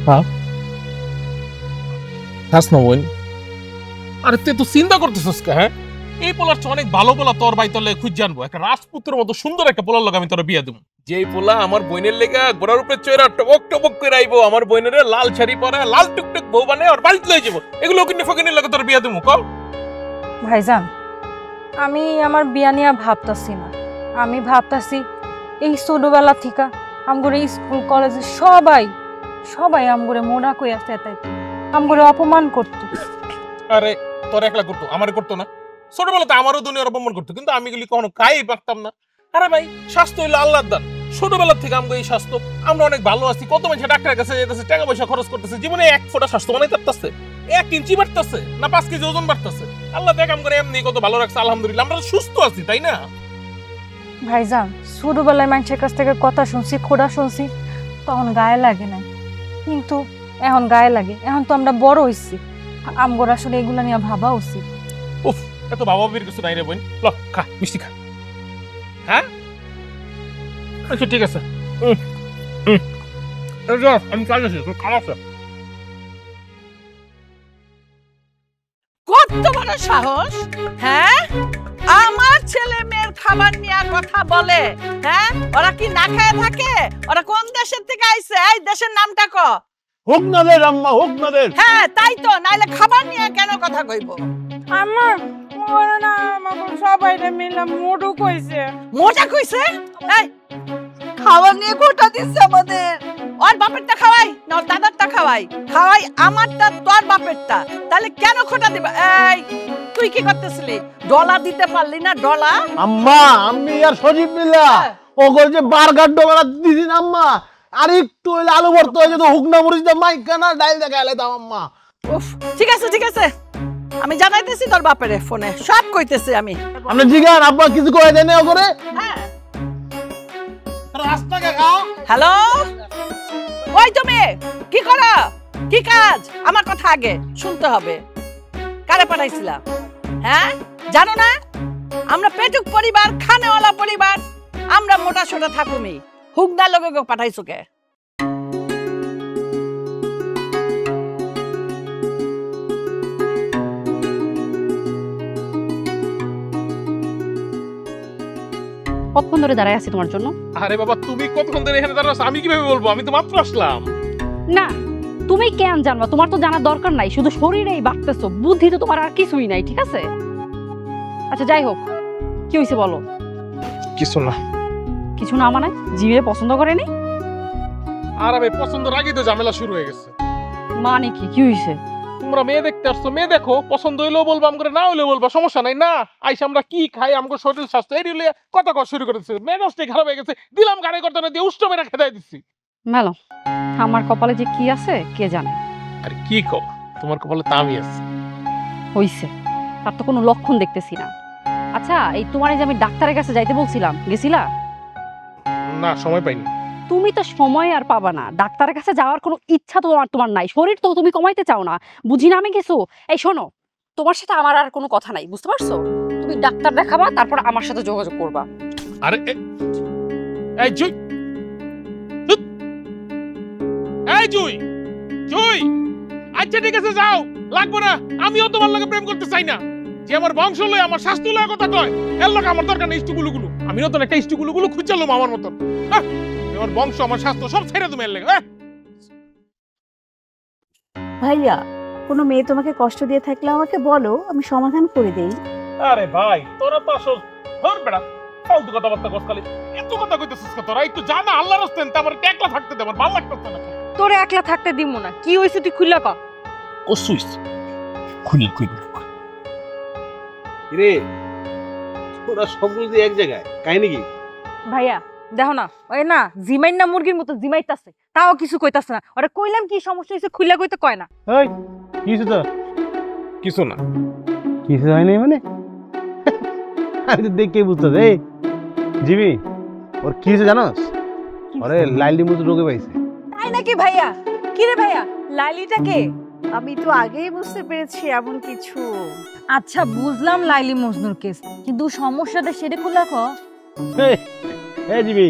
হ্যাঁ হাস না বোন। আরে তুই তো চিন্তা করতেছিস কে? হ্যাঁ, এই পোলার অনেক ভালো পোলা তোর ভাই তোর খুঁজ জানবো, একটা রাজপুত্রের মতো সুন্দর একটা পোলার লগে আমি তোর বিয়ে দেবো। যে পোলা আমার বোনের লেগা গোড়ার উপরে চয়রা টবক টবক করে আইবো, আমার বোনের লাল শাড়ি পরে লাল টুকটুক বউ বানায় আর বাড়িতে লয়ে যাবো, এগুলো কিন্তু ফকিনের লগে তোর বিয়ে দেবো। কম ভাইজান, আমি আমার বিয়া নিয়ে ভাবতাছি না। আমি ভাবতাছি এই ছোটবেলা থেকে আমগরে স্কুল কলেজে সবাই আমগরে মোড়া কই আসতে তাই আমগরে অপমান করতো। আরে তোর একলা করতো, আমারে করতো না? ছোটবেলাতে আমারও দুনিয়ার অপমান করতো, কিন্তু আমি এগুলি কখনো কাই পারতাম না। আরে ভাই, স্বাস্থ্য হইলো আল্লাহর দান। ছোটবেলা থেকে আমাকে এই স্বাস্থ্য, আমরা অনেক ভালো আছি। কত মানুষ ডাক্তারের কাছে যেতেছে, টাকা পয়সা খরচ করতেছে, জীবনে এক ফোঁটা স্বাস্থ্য অনেক বাড়তেছে, 1 ইঞ্চি বাড়তেছে না 5 কেজি ওজন বাড়তেছে। আল্লাহ দেখ আমরা এমনি কত ভালো রাখছে, আলহামদুলিল্লাহ আমরা সুস্থ আছি, তাই না? ভাইজান, ছোটবেলায় মানুষের কাছ থেকে কথা শুনছি, খোড়া শুনছি, তখন গায়ে লাগে না, কিন্তু এখন গায়ে লাগে। এখন তো আমরা বড় হইছি, আমগর আসলে এগুলা নিয়ে ভাবা উচিত। উফ, এত ভাবাবির কিছু নাই রে বোন। ল খা, মিষ্টি খা। হ্যাঁ আচ্ছা ঠিক আছে, আমি কাজ আছি, তোর খারাপ আছে। কত বড় সাহস! হ্যাঁ, আমার ছেলে মেয়ের খাবার নিয়ে কথা বলে। হ্যাঁ, ওরা কি না খায় থাকে? ওরা কোন দেশের থেকে আইছে? এই দেশের নামটা ক। হোক না রে আম্মা, হোক না রে। হ্যাঁ তাই তো, নাইলে খাবার নিয়ে কেন কথা কইব? আমার ওরা না আমাকে সবাই মিলে মোটু কইছে। মোটা কইছে? এই খাবার নিয়ে কোটা দিচ্ছে আমাদের। ওর বাপেরটা খাওয়াই না ওর দাদারটা খাওয়াই? খাওয়াই আমারটা, তোর বাপেরটা। তাহলে কেন খোটা দিবা? এই তুই কি করতেছিলি? ডলা দিতে পারলি না? ডলা আম্মা, আমি আর সজীব মিলা ওগো যে বার্গার ডলা দিছি না আম্মা, আর একটু হইলে আলু ভর্তা হয়ে যেত, হুকনা মরিচ দা মাইকানা ডাইল দেখা এলে দাও আম্মা। উফ, ঠিক আছে ঠিক আছে, আমি জানাইতেছি তোর বাপেরে ফোনে, সব কইতেছি আমি। আপনি জিগান আব্বা কিছু কয়ে দেন ও করে। হ্যাঁ, রাস্তা কে খাও। হ্যালো, ওই তুমি কি করো? কি কাজ? আমার কথা আগে শুনতে হবে। কারে পাঠাইছিলা? হ্যাঁ জানো না আমরা পেটুক পরিবার খানেওয়ালা পরিবার আমরা মোটা সোটা থাকুমি হুগনা লোকে পাঠাইছো কে কতক্ষণ ধরে দাঁড়ায় আছি তোমার জন্য? আরে বাবা তুমি কতক্ষণ ধরে এখানে দাঁড়াচ্ছ আমি কিভাবে বলবো, আমি তো মাত্র আসলাম। না তুমি কেন জানবা, তোমার তো জানার দরকার নাই, শুধু শরীরেই বাড়তেছো, বুদ্ধি তো তোমার আর কিছুই নাই, ঠিক আছে? আচ্ছা যাই হোক, কি হয়েছে বলো। কিছু না। কিছু না মানে জিমিরে পছন্দ করেনি? আর আমি পছন্দের আগেই তো ঝামেলা শুরু হয়ে গেছে। মানে কি, কি হয়েছে? তোমরা মেয়ে দেখতে আসছো, মেয়ে দেখো, পছন্দ হইলেও বলবো, আমগরে না হইলেও বলবা, সমস্যা নাই। না আইসা আমরা কি খাই, আমগো শরীর স্বাস্থ্য এই নিয়ে কথা কওয়া শুরু করেছে। মেজাজটাই খারাপ হয়ে গেছে, দিলাম গাড়ি করতে না দিয়ে উষ্ঠ মেরা খেদাই দিচ্ছি। মেলো আমার কপালে যে কি আছে কে জানে। আর কি কও, তোমার কপালে তা আমি আছি। হইছে, তার তো কোনো লক্ষণ দেখতেছি না। আচ্ছা এই তোমার যে আমি ডাক্তারের কাছে যাইতে বলছিলাম, গেছিলা? না সময় পাইনি। তুমি তো সময় আর পাবা না, ডাক্তারের কাছে যাওয়ার কোনো ইচ্ছা তো তোমার নাই, শরীর তো তুমি কমাইতে চাও না, বুঝি না আমি কিছু? এই শোনো, তোমার সাথে আমার আর কোনো কথা নাই, বুঝতে পারছো? তুমি ডাক্তার দেখাবা, তারপর আমার সাথে যোগাযোগ করবা। আরে এই জুই, এই জুই, জুই, আচ্ছা ঠিক আছে যাও, লাগবো না, আমিও তোমার লগে প্রেম করতে চাই না। যে আমার বংশ লয়, আমার স্বাস্থ্য লয় কথা কয়, এর লগে আমার দরকার নেই ইষ্টগুলো। আমি নতুন একটা ইষ্টগুলো খুঁজছিলাম আমার মতন। আমার বংশ, আমার স্বাস্থ্য সব ছেড়ে তুমি এর লেগে। ভাইয়া কোনো মেয়ে তোমাকে কষ্ট দিয়ে থাকলে আমাকে বলো, আমি সমাধান করে দেই। আরে ভাই তোরা তো আসল ধর বেড়া, ফালতু কথাবার্তা কস খালি। এত কথা কইতেছিস কা তোরা? একটু জানা আল্লাহর রাস্তায় আমার একলা থাকতে দে, আমার ভালো লাগতেছে না। তোরে একলা থাকতে দিমু না, কি হইছে তুই খুইলা ক। ও সুইস খুনি রে তোরা সবগুলো দিয়ে এক জায়গায় কাহিনী কি? ভাইয়া দেখো না, ওই না জিমাইন না মুরগির মতো জিমাইতাছে, তাও কিছু কইতাছে না। ওরে কইলাম কি সমস্যা হইছে, খুইলা কইতে কয় না। এই কিছু তো কিছু না। কিছু হয় নাই মানে? আমি তো দেখে বুঝতেছি। এই জিমি, ওর কি হয়েছে জানোস? আরে লাইলি মতো রোগে পাইছে। তাই নাকি ভাইয়া? কি রে ভাইয়া, লাইলিটা কে? আমি তো আগেই বুঝতে পেরেছি এমন কিছু। আচ্ছা বুঝলাম লাইলি মজনুর কেস, কিন্তু সমস্যাটা সেটা খুলে ক। এই জিমি,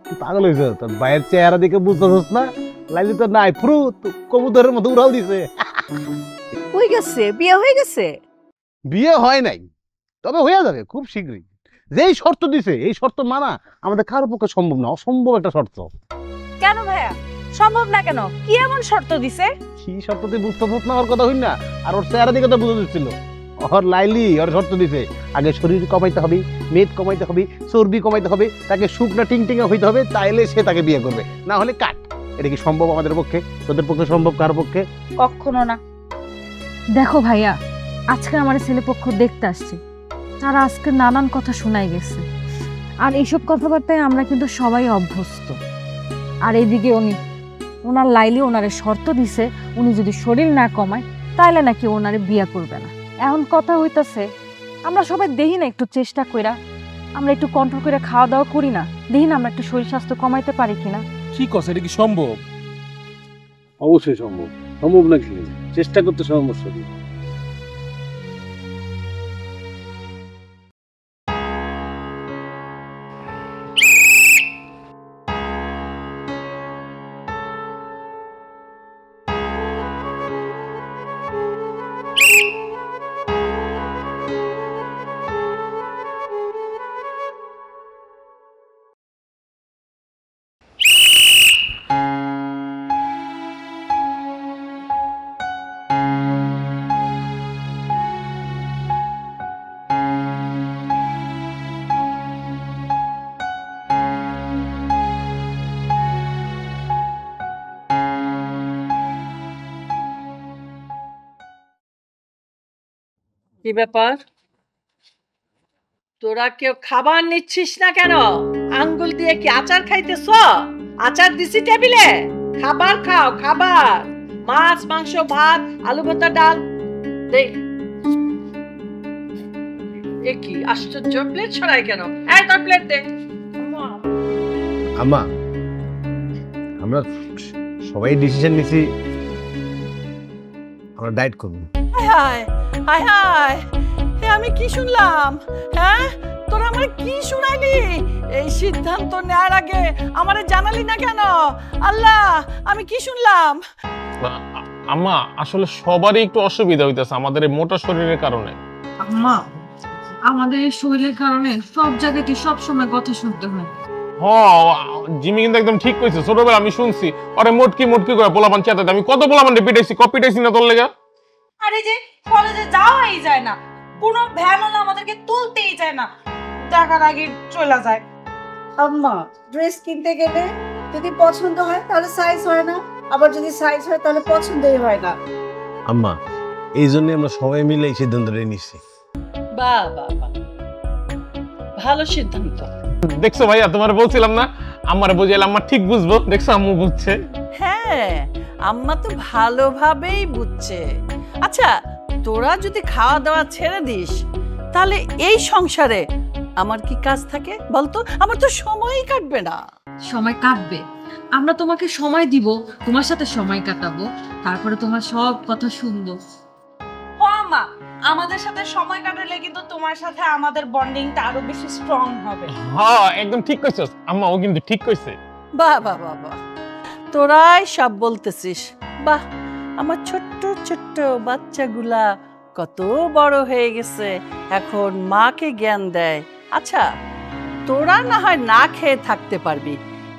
তুই পাগল হয়েছ? তোর ভাইয়ের চেহারা দেখে বুঝতেছিস না? লাইলি তো নাই, পুরো কবুতরের মতো উড়াল দিছে। হয়ে গেছে, বিয়ে হয়ে গেছে? বিয়ে হয় নাই, তবে হয়ে যাবে খুব শীঘ্রই। যেই শর্ত দিছে এই শর্ত মানা আমাদের কারো পক্ষে সম্ভব না, অসম্ভব একটা শর্ত। কেন ভাইয়া সম্ভব না কেন? কি এমন শর্ত দিছে? কি শর্ত তুই বুঝতেছিস না? ওর কথা হই না, আর ওর চেহারা দিকে তো বুঝে দিচ্ছিল। ওর লাইলি ওর শর্ত দিছে, আগে শরীর কমাইতে হবে, মেদ কমাইতে হবে, চর্বি কমাইতে হবে, তাকে শুকনা টিংটিঙে হইতে হবে, তাইলে সে তাকে বিয়ে করবে, না হলে কাট। এটা কি সম্ভব আমাদের পক্ষে? তোদের পক্ষে সম্ভব, কার পক্ষে? কখনো না। দেখো ভাইয়া, আজকে আমার ছেলে পক্ষ দেখতে আসছে, তারা আজকে নানান কথা শোনাই গেছে, আর এইসব কথাবার্তায় আমরা কিন্তু সবাই অভ্যস্ত। আর এইদিকে ওনার লাইলি ওনারে শর্ত দিছে, উনি যদি শরীর না কমায় তাইলে নাকি ওনারে বিয়ে করবে না। এখন কথা হইতাছে আমরা সবাই দেখি না একটু চেষ্টা কইরা, আমরা একটু কন্ট্রোল করে খাওয়া দাওয়া করি না, দেখি না আমরা একটু শরীর স্বাস্থ্য কমাইতে পারি কিনা। কি কস, এটা কি সম্ভব? অবশ্যই সম্ভব। সম্ভব না কি? চেষ্টা করতে সমস্যা কি? কি ব্যাপার, তোরা কেউ খাবার নিচ্ছিস না কেন? আঙ্গুল দিয়ে কি আচার খাইতেছ? আচার দিছি টেবিলে, খাবার খাও, খাবার। মাছ, মাংস, ভাত, আলু ভর্তা, ডাল। দেখ এ কি আশ্চর্য, প্লেট ছড়াই কেন? এই তোর প্লেট দে। আম্মা, আমরা সবাই ডিসিশন নিছি আমরা ডায়েট করব। হায় হায় হায় হায়, আমি কি শুনলাম? হ্যাঁ, তোরা আমার কি শুনাইলি? এই সিদ্ধান্ত নেওয়ার আগে আমারে জানালি না কেন? আল্লাহ, আমি কি শুনলাম? আম্মা আসলে সবারই একটু অসুবিধা হইতেছে আমাদের এই মোটা শরীরের কারণে। আম্মা, আমাদের এই শরীরের কারণে সব জায়গাতে সব সময় কথা শুনতে হয়। জিমি কিন্তু একদম ঠিক কইছে। ছোটবেলা আমি শুনছি আরে মোটকি মোটকি করে পোলাপান চেতাতে, আমি কত পোলাপান পিটাইছি, পিটাইছি না তোর লেগা? আরে যে কলেজে যাওয়াই যায় না, কোনো ভ্যানও আমাদেরকে তুলতেই যায় না, টাকার আগে চলে যায়। আম্মা, ড্রেস কিনতে গেলে যদি পছন্দ হয় তাহলে সাইজ হয় না, আবার যদি সাইজ হয় তাহলে পছন্দই হয় না। আম্মা, এই জন্য আমরা সবাই মিলে এই সিদ্ধান্তটা নিচ্ছি। বাহ বাহ বাহ, ভালো সিদ্ধান্ত। দেখছো ভাইয়া, তোমার বলছিলাম না আমারে বুঝাইলে আম্মা ঠিক বুঝবো। দেখছো আম্মু বুঝছে। হ্যাঁ, আম্মা তো ভালোভাবেই বুঝছে। আচ্ছা, তোরা যদি খাওয়া দাওয়া ছেড়ে দিস তাহলে এই সংসারে আমার কি কাজ থাকে বলতো? আমার তো সময়ই কাটবে না। সময় কাটবে, আমরা তোমাকে সময় দিব, তোমার সাথে সময় কাটাবো, তারপরে তোমার সব কথা শুনবো। মা, আমাদের সাথে সময় কাটালে কিন্তু তোমার সাথে আমাদের বন্ডিংটা আরো বেশি স্ট্রং হবে। হ্যাঁ, একদম ঠিক কইছস আম্মা, ও কিন্তু ঠিক কইছে। বাহ বাহ বাহ বাহ, তোরাই সব বলতেছিস। বাহ, আমার ছোট্ট ছোট্ট বাচ্চাগুলা কত বড় হয়ে গেছে, এখন মাকে জ্ঞান দেয়। আচ্ছা, তোরা না হয় না খেয়ে থাকতে পারবি,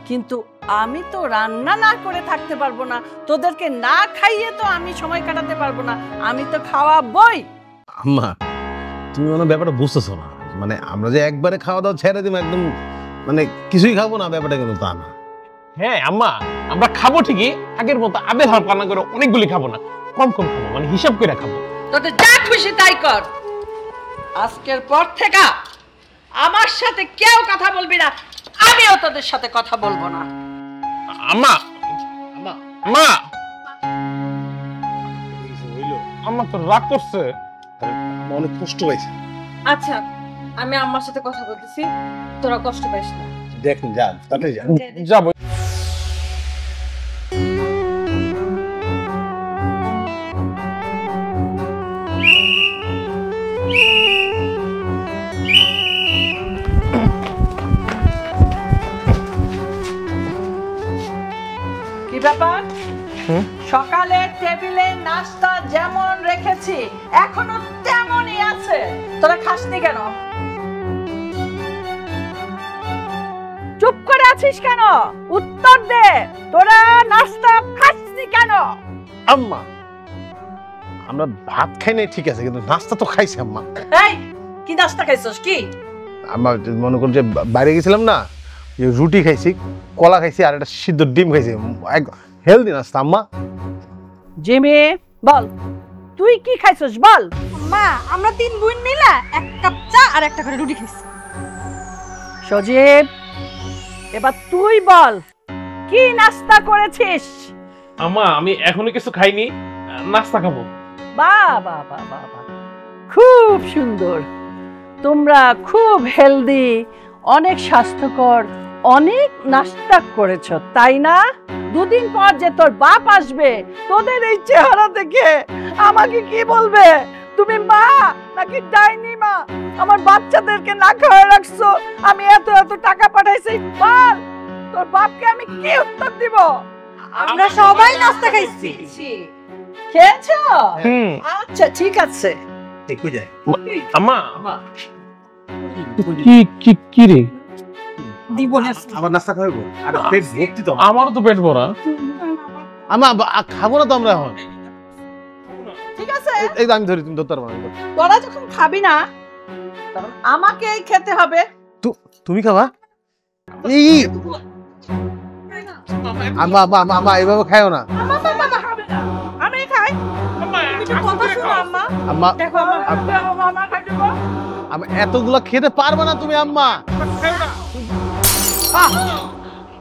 কিন্তু আমি তো রান্না না করে থাকতে পারবো না। তোদেরকে না খাইয়ে তো আমি সময় কাটাতে পারবো না, আমি তো খাওয়াবই। আম্মা, তুমি মানে ব্যাপারটা বুঝতেছো না। মানে আমরা যে একবারে খাওয়া দাওয়া ছেড়ে দিব একদম, মানে কিছুই খাবো না, ব্যাপারটা কিন্তু তা না। হ্যাঁ আম্মা, আমরা খাবো ঠিকই, আগের মতো আবের হার পানা করে অনেকগুলি খাবো না, কম কম খাবো, মানে হিসাব করে খাবো। তোদের যা খুশি তাই কর। আজকের পর থেকে আমার সাথে কেউ কথা বলবি না, আমিও তোদের সাথে কথা বলবো না। আম্মা, আম্মা, আম্মা, আম্মা তো রাগ করছে, অনেক কষ্ট পাইছে। আচ্ছা, আমি আম্মার সাথে কথা বলতেছি, তোরা কষ্ট পাইস না। দেখুন, যান তাড়াতাড়ি যান। যাবো। কি ব্যাপার? সকালে টেবিলে নাস্তা যেমন রেখেছি এখনো তেমনই আছে, তোরা খাসনি কেন? চুপ করে আছিস কেন? উত্তর দে, তোরা নাস্তা খাসনি কেন? আম্মা, আমরা ভাত খাই নাই ঠিক আছে, কিন্তু নাস্তা তো খাইছি আম্মা। এই, কি নাস্তা খাইছস? কি আম্মা, মনে করুন যে বাইরে গেছিলাম না, রুটি খাইছি, কলা খাইছি, আর একটা সিদ্ধ ডিম খাইছি, হেলদি নাস্তা আম্মা। জিমি, বল তুই কি খাইছস বল। মা, আমরা 3 বোন মিলে 1 কাপ চা আর একটা করে রুটি খাইছি। সজীব, এবার তুই বল কি নাস্তা করেছিস? আম্মা, আমি এখনো কিছু খাইনি, নাস্তা খাবো। বাহ বাহ বাহ বাহ বাহ, খুব সুন্দর। তোমরা খুব হেলদি, অনেক স্বাস্থ্যকর, অনেক নাস্তা করেছো, তাই না? 2 দিন পর যে তোর বাপ আসবে, তোদের এই চেহারা দেখে আমাকে কি বলবে? তুমি মা নাকি ডাইনি মা? আমার বাচ্চাদেরকে না খাওয়ায় রাখছো, আমি এত এত টাকা পাঠাইছি, বল তোর বাপকে আমি কি উত্তর দিব? আমরা সবাই নাস্তা খাইছি। খেয়েছো? আচ্ছা ঠিক আছে। আম্মা, কি কি কি রে? দিব না আবার নাস্তা খাইবো? আরে পেট ভর্তি তো। আমারও তো পেট ভরা। আম্মা, খাবো না তো আমরা এখন। ঠিক আছে, এই আমি ধরি, তুমি ধরতে পারবে না। তোরা যখন খাবি না তখন আমাকেই খেতে হবে। তুমি খাবা? এই আম্মা আম্মা আম্মা, এইভাবে খাইও না। আমি খাই। আম্মা, আমি এতগুলা খেতে পারবে না তুমি আম্মা।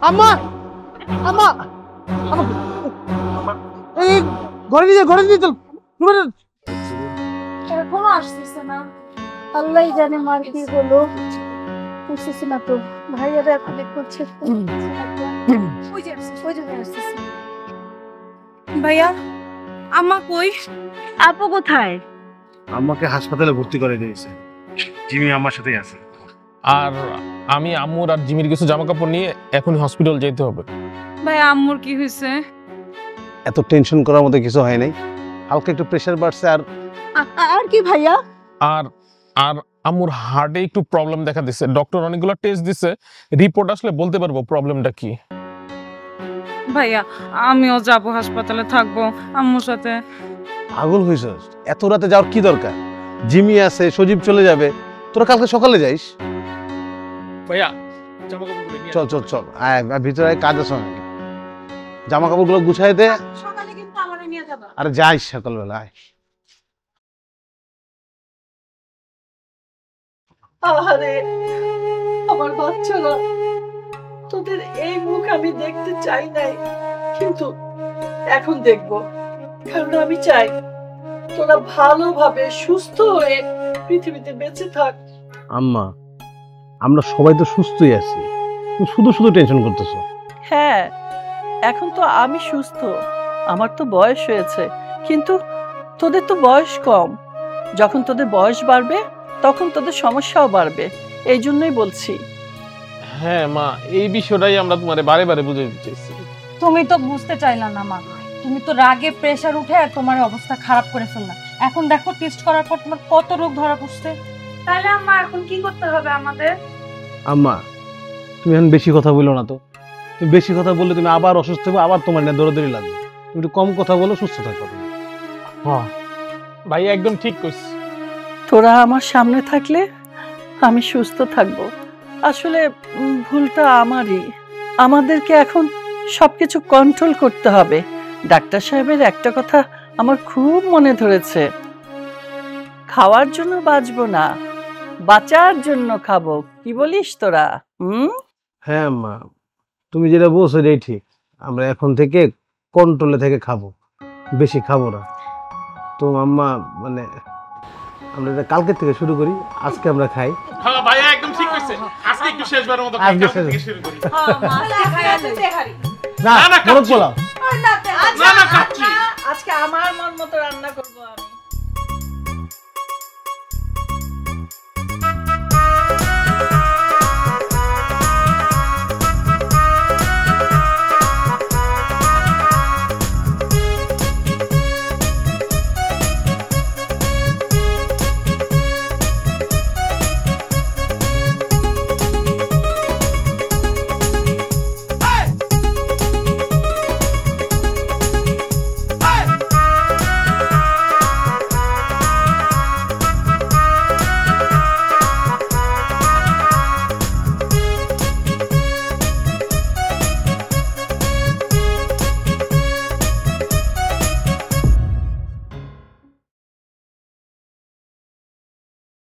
আম্মা, আম্মা, এই ঘরে নিয়ে চল। এখনো আসতেছে না, আল্লাহ জানে মার কি হলো। বুঝতেছি না তো, ভাইয়ারা এখন করছে। ভাইয়া, আম্মা কই? আপু কোথায়? আম্মাকে হাসপাতালে ভর্তি করে দিয়েছে, জিমি আমার সাথেই আছে। আর আমি আম্মুর আর জিমির কিছু জামা কাপড় নিয়ে এখনই হসপিটাল যেতে হবে। ভাই আম্মুর কি হয়েছে? এত টেনশন করার মতো কিছু হয় নাই, হালকা একটু প্রেসার বাড়ছে। আর কি ভাইয়া? আর আর আম্মুর হার্টে একটু প্রবলেম দেখা দিছে, ডক্টর অনেকগুলো টেস্ট দিছে, রিপোর্ট আসলে বলতে পারবো প্রবলেমটা কি। ভাইয়া আমিও যাব, হাসপাতালে থাকবো আম্মুর সাথে। পাগল হইছস? এত রাতে যাওয়ার কি দরকার? জিমি আছে, সজীব চলে যাবে, তোরা কালকে সকালে যাইস। ভাইয়া জামা কাপড়গুলো নিয়ে চল চল চল, আয় ভিতরে আয়, কাজ আছে অনেক। জামা কাপড়গুলো গুছাই দে। সকালে কিন্তু আমারে নিয়ে যাবা। আরে যাইস সকালবেলা, আয়। আহারে আমার বাচ্চারা, তোদের এই মুখ আমি দেখতে চাই নাই, কিন্তু এখন দেখবো, কারণ আমি চাই তোরা ভালোভাবে সুস্থ হয়ে পৃথিবীতে বেঁচে থাক। আম্মা, আমরা সবাই তো সুস্থই আছি, তুমি শুধু শুধু টেনশন করতেছো। হ্যাঁ, এখন তো আমি সুস্থ, আমার তো বয়স হয়েছে, কিন্তু তোদের তো বয়স কম। যখন তোদের বয়স বাড়বে তখন তোদের সমস্যাও বাড়বে, এই জন্যই বলছি। হ্যাঁ মা, এই বিষয়টাই আমরা তোমারে বারে বারে বুঝিয়ে দিতেছি। তুমি তো বুঝতে চাইলা না মা, তুমি তো রাগে প্রেসার উঠে তোমার অবস্থা খারাপ করে ফেললা। এখন দেখো টেস্ট করার পর তোমার কত রোগ ধরা পড়ছে। তাহলে আম্মা এখন কি করতে হবে আমাদের? আম্মা, তুমি এখন বেশি কথা বলো না তো। তুমি বেশি কথা বললে তুমি আবার অসুস্থ হবে, আবার তোমার না দৌড়াদৌড়ি লাগবে। তুমি একটু কম কথা বলো, সুস্থ থাকো। হ্যাঁ ভাই একদম ঠিক কইছিস। তোরা আমার সামনে থাকলে আমি সুস্থ থাকবো। আসলে ভুলটা আমারই, আমাদেরকে এখন সবকিছু কন্ট্রোল করতে হবে। ডাক্তার সাহেবের একটা কথা আমার খুব মনে ধরেছে, খাওয়ার জন্য বাঁচবো না, বাঁচার জন্য খাবো। কি বলিস তোরা? হ্যাঁ আম্মা, তুমি যেটা বলছো এটাই ঠিক। আমরা এখন থেকে কন্ট্রোলে থেকে খাবো, বেশি খাবো না। তো আম্মা মানে আমরা এটা কালকে থেকে শুরু করি, আজকে আমরা খাই। হ্যাঁ ভাই একদম ঠিক কইছে, আজকে একটু শেষবারের মতো আজকে কালকে থেকে শুরু করি। হ্যাঁ মা, না না, মোরগ পোলাও। না না খাচ্ছি। আজকে আমার মন মতো রান্না